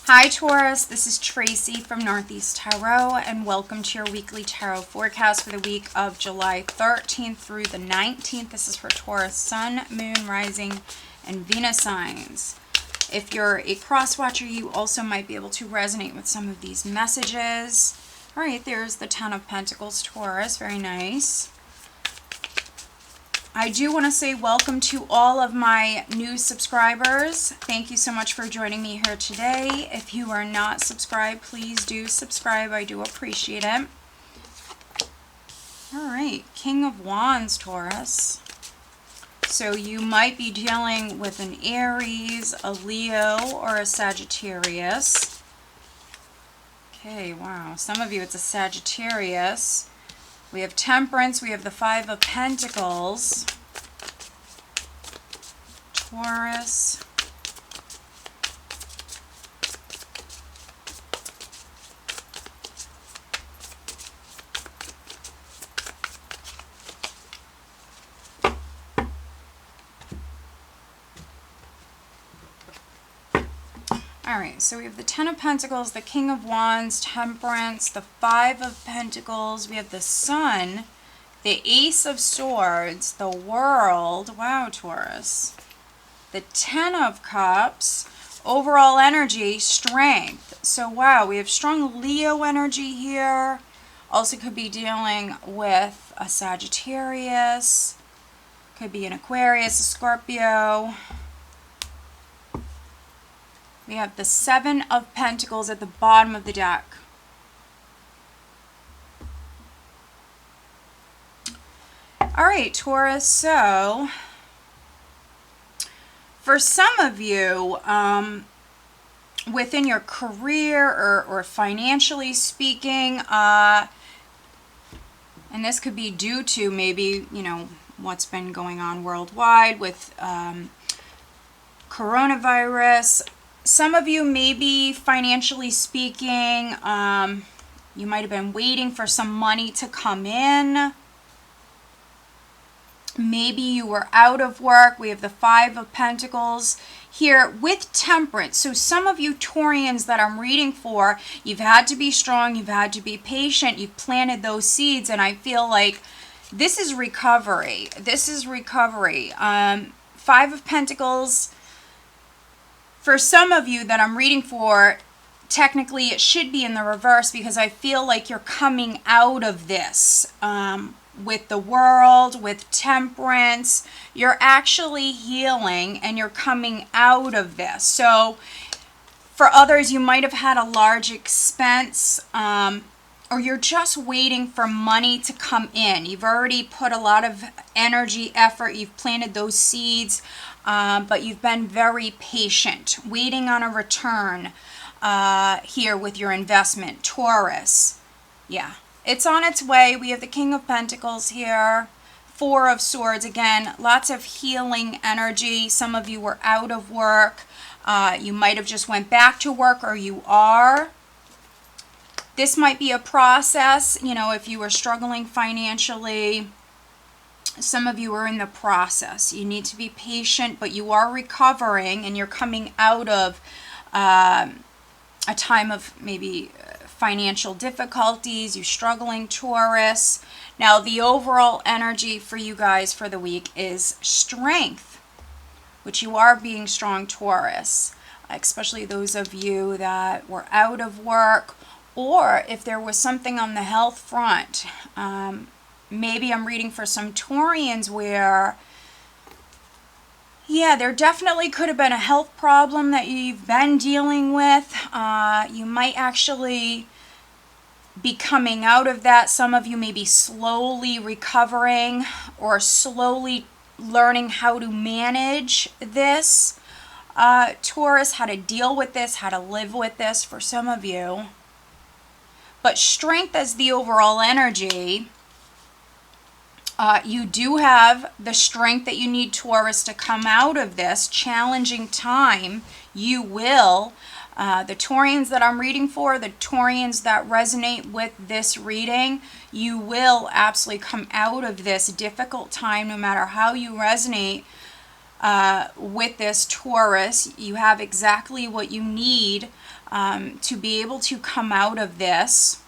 Hi Taurus, this is Tracy from Northeast Tarot, and welcome to your weekly tarot forecast for the week of July 13th through the 19th. This is for Taurus Sun, Moon, Rising, and Venus signs. If you're a cross watcher, you also might be able to resonate with some of these messages. All right, there's the Ten of Pentacles, Taurus. Very nice. I do want to say welcome to all of my new subscribers. Thank you so much for joining me here today. If you are not subscribed, please do subscribe. I do appreciate it. All right, King of Wands, Taurus. So you might be dealing with an Aries, a Leo, or a Sagittarius. Okay, wow. Some of you, it's a Sagittarius. We have Temperance, we have the Five of Pentacles, Taurus, all right, so we have the Ten of Pentacles, the King of Wands, Temperance, the Five of Pentacles, we have the Sun, the Ace of Swords, the World, wow, Taurus, the Ten of Cups, overall energy, Strength. So wow, we have strong Leo energy here. Also could be dealing with a Sagittarius, could be an Aquarius, a Scorpio. We have the Seven of Pentacles at the bottom of the deck. All right, Taurus, so for some of you, within your career or financially speaking, and this could be due to maybe, you know, what's been going on worldwide with coronavirus. Some of you, maybe financially speaking, you might have been waiting for some money to come in. Maybe you were out of work. We have the Five of Pentacles here with Temperance. So some of you Taurians that I'm reading for, you've had to be strong, you've had to be patient, you've planted those seeds, and I feel like this is recovery. This is recovery. Five of Pentacles. For some of you that I'm reading for, technically it should be in the reverse because I feel like you're coming out of this with the World, with Temperance. You're actually healing and you're coming out of this. So for others, you might have had a large expense or you're just waiting for money to come in. You've already put a lot of energy, effort, you've planted those seeds. But you've been very patient, waiting on a return here with your investment, Taurus. Yeah, it's on its way. We have the King of Pentacles here, Four of Swords. Again, lots of healing energy. Some of you were out of work. You might have just went back to work, or you are. This might be a process, you know, if you were struggling financially. Some of you are in the process. You need to be patient, but you are recovering and you're coming out of a time of maybe financial difficulties. You're struggling, Taurus. Now, the overall energy for you guys for the week is strength, which you are being strong, Taurus, especially those of you that were out of work, or if there was something on the health front. Maybe I'm reading for some Taurians where, yeah, there definitely could have been a health problem that you've been dealing with. You might actually be coming out of that. Some of you may be slowly recovering or slowly learning how to manage this. Taurus, how to deal with this, how to live with this for some of you. But strength as the overall energy. You do have the strength that you need, Taurus, to come out of this challenging time. You will. The Taurians that I'm reading for, the Taurians that resonate with this reading, you will absolutely come out of this difficult time, no matter how you resonate with this Taurus. You have exactly what you need to be able to come out of this.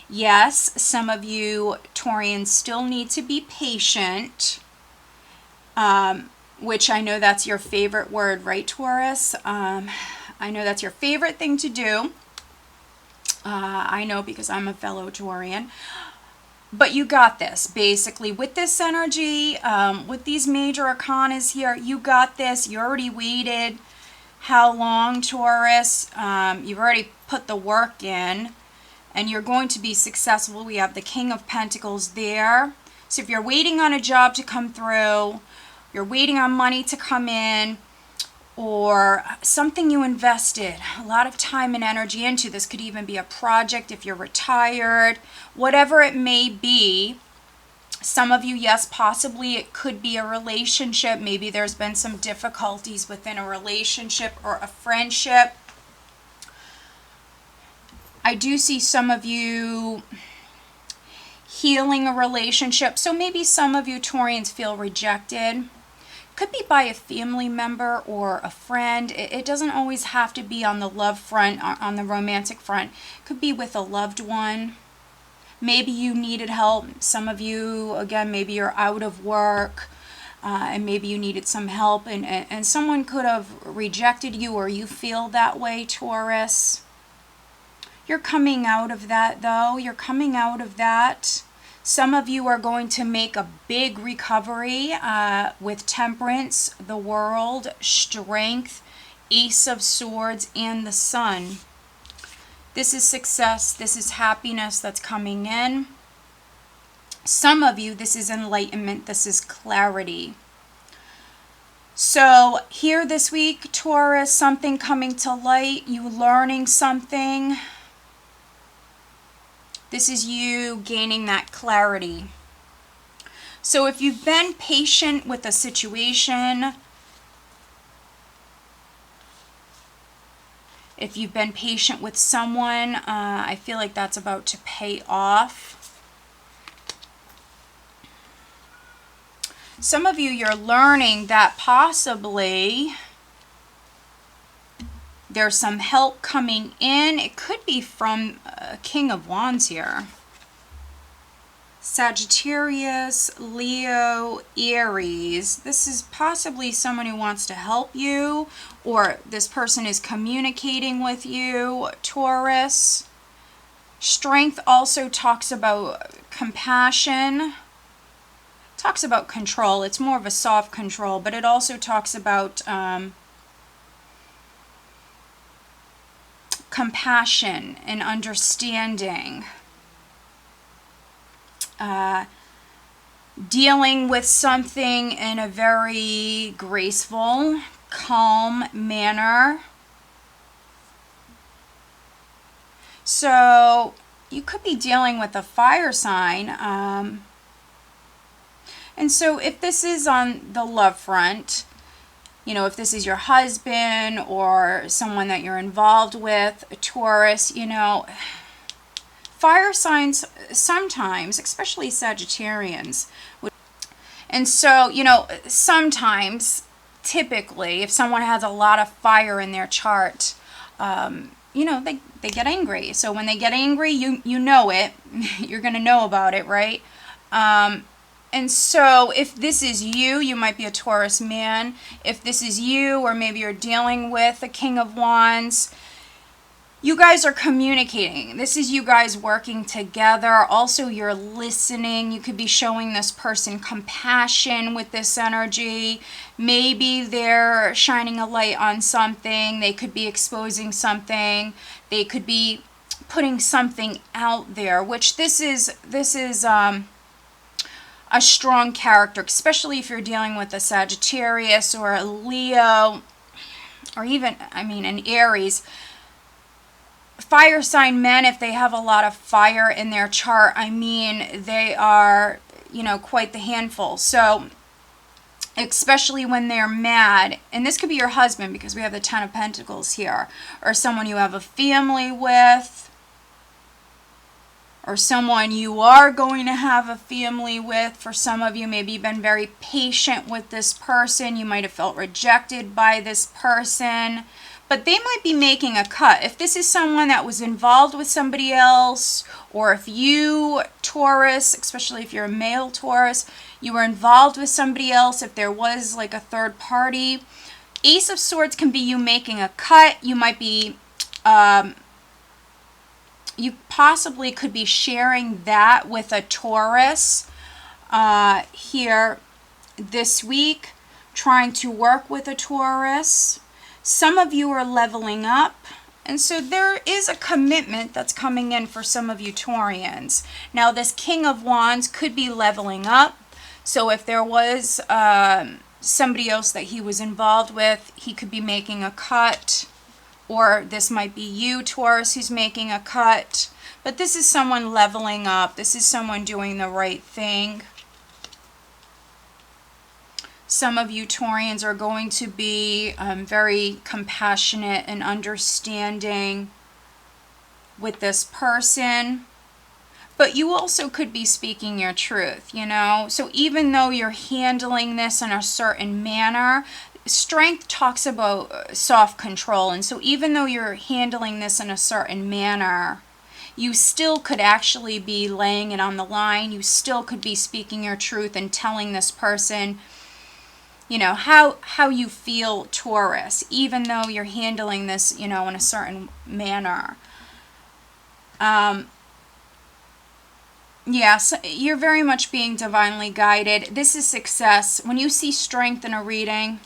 Yes, some of you Taurians still need to be patient, which I know that's your favorite word, right, Taurus? I know that's your favorite thing to do. I know because I'm a fellow Taurian. But you got this, basically. With this energy, with these major arcanas here, you got this. You already waited how long, Taurus? You've already put the work in, and you're going to be successful. We have the King of Pentacles there. So if you're waiting on a job to come through, you're waiting on money to come in, or something you invested a lot of time and energy into. This could even be a project if you're retired, whatever it may be. Some of you, yes, possibly it could be a relationship. Maybe there's been some difficulties within a relationship or a friendship. I do see some of you healing a relationship. So maybe some of you Taurians feel rejected. Could be by a family member or a friend. It doesn't always have to be on the love front, on the romantic front. It could be with a loved one. Maybe you needed help. Some of you, again, maybe you're out of work and maybe you needed some help, and someone could have rejected you, or you feel that way, Taurus. You're coming out of that, though. You're coming out of that. Some of you are going to make a big recovery with Temperance, the World, Strength, Ace of Swords, and the Sun. This is success. This is happiness that's coming in. Some of you, this is enlightenment. This is clarity. So here this week, Taurus, something coming to light, you learning something. This is you gaining that clarity. So if you've been patient with a situation, if you've been patient with someone, I feel like that's about to pay off. Some of you, you're learning that possibly there's some help coming in. It could be from King of Wands here. Sagittarius, Leo, Aries. This is possibly someone who wants to help you, or this person is communicating with you, Taurus. Strength also talks about compassion. Talks about control. It's more of a soft control, but it also talks about compassion and understanding. Dealing with something in a very graceful, calm manner. So you could be dealing with a fire sign. And so if this is on the love front, you know, if this is your husband or someone that you're involved with, a Taurus, you know, fire signs sometimes, especially Sagittarians. And so, you know, sometimes, typically, if someone has a lot of fire in their chart, you know, they get angry. So when they get angry, you know it. You're going to know about it, right? And so if this is you, you might be a Taurus man. If this is you, or maybe you're dealing with a King of Wands, you guys are communicating. This is you guys working together. Also, you're listening. You could be showing this person compassion with this energy. Maybe they're shining a light on something. They could be exposing something. They could be putting something out there, which this is a strong character, especially if you're dealing with a Sagittarius or a Leo, or even, I mean, an Aries. Fire sign men, if they have a lot of fire in their chart, I mean, they are, you know, quite the handful. So, especially when they're mad, and this could be your husband because we have the Ten of Pentacles here, or someone you have a family with, or someone you are going to have a family with. For some of you, maybe you've been very patient with this person. You might have felt rejected by this person, but they might be making a cut. If this is someone that was involved with somebody else, or if you, Taurus, especially if you're a male Taurus, you were involved with somebody else, if there was like a third party, Ace of Swords can be you making a cut. You might be, you possibly could be sharing that with a Taurus here this week, trying to work with a Taurus. Some of you are leveling up, and so there is a commitment that's coming in for some of you Taurians. Now, this King of Wands could be leveling up. So if there was somebody else that he was involved with, he could be making a cut. Or this might be you, Taurus, who's making a cut. But this is someone leveling up. This is someone doing the right thing. Some of you Taurians are going to be very compassionate and understanding with this person. But you also could be speaking your truth, you know. So even though you're handling this in a certain manner, strength talks about self-control. And so even though you're handling this in a certain manner, you still could actually be laying it on the line. You still could be speaking your truth and telling this person, you know, how you feel, Taurus, even though you're handling this, you know, in a certain manner. Yes, you're very much being divinely guided. This is success. When you see strength in a reading,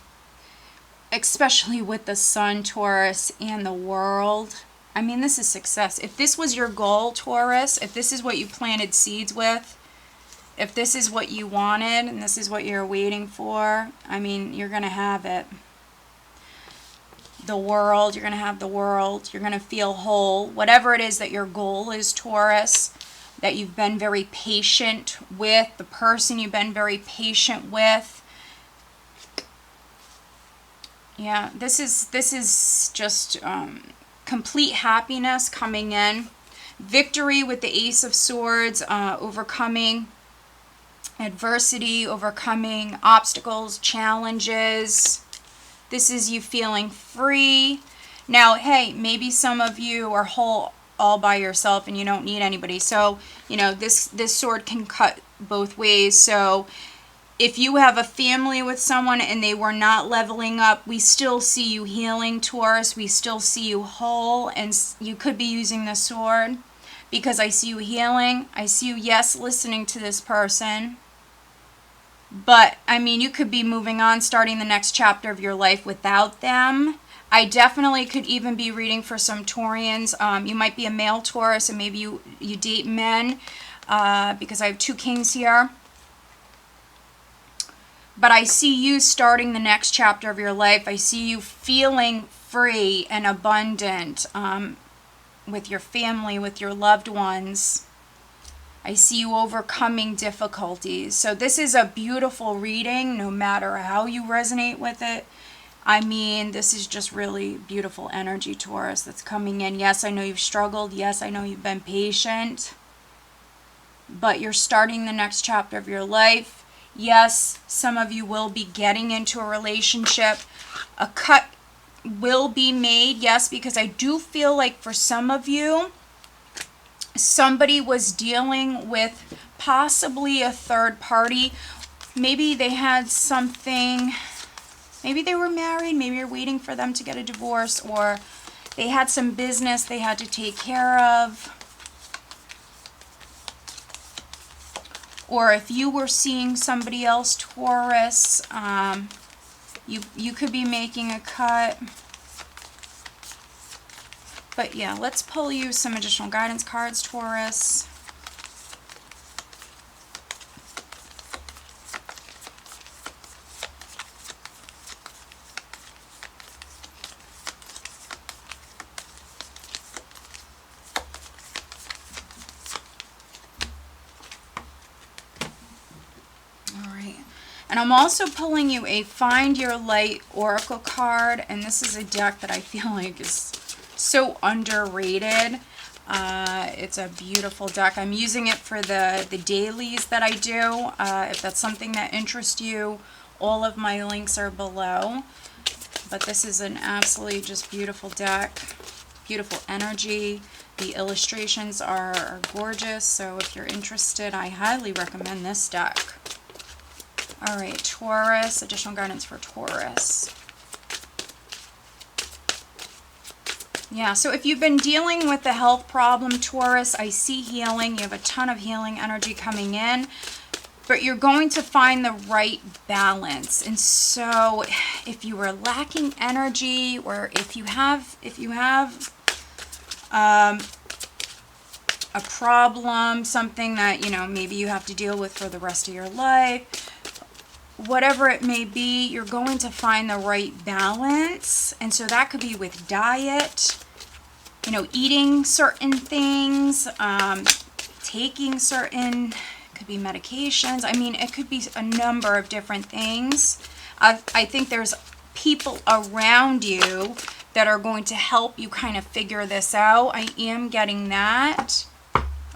especially with the Sun, Taurus, and the World, I mean, this is success. If this was your goal, Taurus, if this is what you planted seeds with, if this is what you wanted and this is what you're waiting for, I mean, you're going to have it. The World, you're going to have the World. You're going to feel whole. Whatever it is that your goal is, Taurus, that you've been very patient with, the person you've been very patient with. Yeah, this is just complete happiness coming in. Victory with the Ace of Swords, overcoming adversity, overcoming obstacles, challenges. This is you feeling free. Now, hey, maybe some of you are whole all by yourself and you don't need anybody. So, you know, this sword can cut both ways. So if you have a family with someone and they were not leveling up, we still see you healing, Taurus. We still see you whole, and you could be using the sword because I see you healing. I see you, yes, listening to this person. But, I mean, you could be moving on, starting the next chapter of your life without them. I definitely could even be reading for some Taurians. You might be a male Taurus, and maybe you date men, because I have two kings here. But I see you starting the next chapter of your life. I see you feeling free and abundant with your family, with your loved ones. I see you overcoming difficulties. So this is a beautiful reading, no matter how you resonate with it. I mean, this is just really beautiful energy, Taurus, that's coming in. Yes, I know you've struggled. Yes, I know you've been patient. But you're starting the next chapter of your life. Yes, some of you will be getting into a relationship. A cut will be made, yes, because I do feel like for some of you, somebody was dealing with possibly a third party. Maybe they had something, maybe they were married, maybe you're waiting for them to get a divorce, or they had some business they had to take care of. Or if you were seeing somebody else, Taurus, you could be making a cut. But yeah, let's pull you some additional guidance cards, Taurus. And I'm also pulling you a Find Your Light Oracle card. And this is a deck that I feel like is so underrated. It's a beautiful deck. I'm using it for the dailies that I do. If that's something that interests you, all of my links are below. But this is an absolutely just beautiful deck. Beautiful energy. The illustrations are gorgeous. So if you're interested, I highly recommend this deck. All right, Taurus. Additional guidance for Taurus. Yeah, so if you've been dealing with the health problem, Taurus, I see healing. You have a ton of healing energy coming in, but you're going to find the right balance. And so if you were lacking energy, or if you have a problem, something that, you know, maybe you have to deal with for the rest of your life, whatever it may be, you're going to find the right balance. And so that could be with diet, you know, eating certain things, taking certain, could be medications. I mean, it could be a number of different things. I think there's people around you that are going to help you kind of figure this out. I am getting that.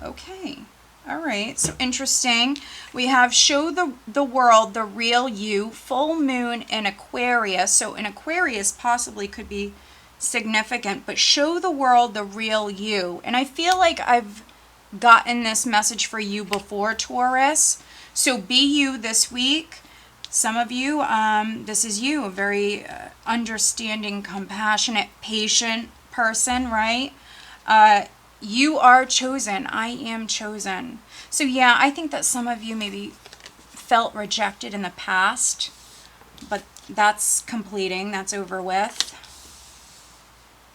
Okay. All right, so interesting. We have show the world the real you, full moon in Aquarius. So in Aquarius possibly could be significant, but show the world the real you. And I feel like I've gotten this message for you before, Taurus. So be you this week. Some of you, this is you, a very understanding, compassionate, patient person, right? You are chosen. I am chosen. So yeah, I think that some of you maybe felt rejected in the past, but that's completing. That's over with.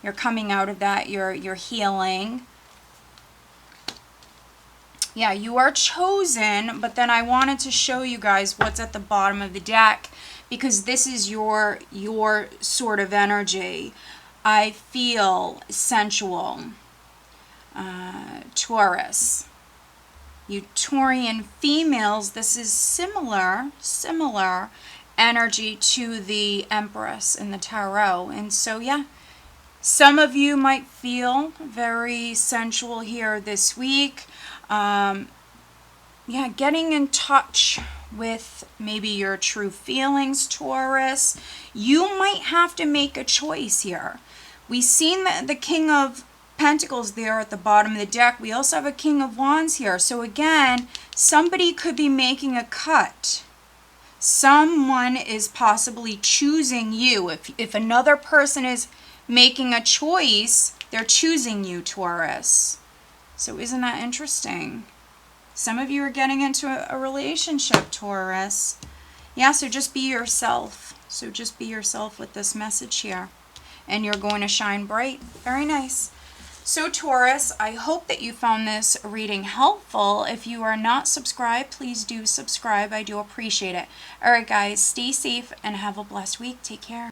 You're coming out of that. You're healing. Yeah, you are chosen, but then I wanted to show you guys what's at the bottom of the deck, because this is your sort of energy. I feel sensual. Taurus. You Taurian females, this is similar energy to the Empress in the Tarot. And so, yeah, some of you might feel very sensual here this week. Yeah, getting in touch with maybe your true feelings, Taurus. You might have to make a choice here. We've seen the King of Pentacles there at the bottom of the deck. We also have a King of Wands here. So again, somebody could be making a cut. Someone is possibly choosing you. If another person is making a choice, they're choosing you, Taurus. So isn't that interesting? Some of you are getting into a relationship, Taurus. Yeah, so just be yourself. So just be yourself with this message here. And you're going to shine bright. Very nice. So Taurus, I hope that you found this reading helpful. If you are not subscribed, please do subscribe. I do appreciate it. All right, guys, stay safe and have a blessed week. Take care.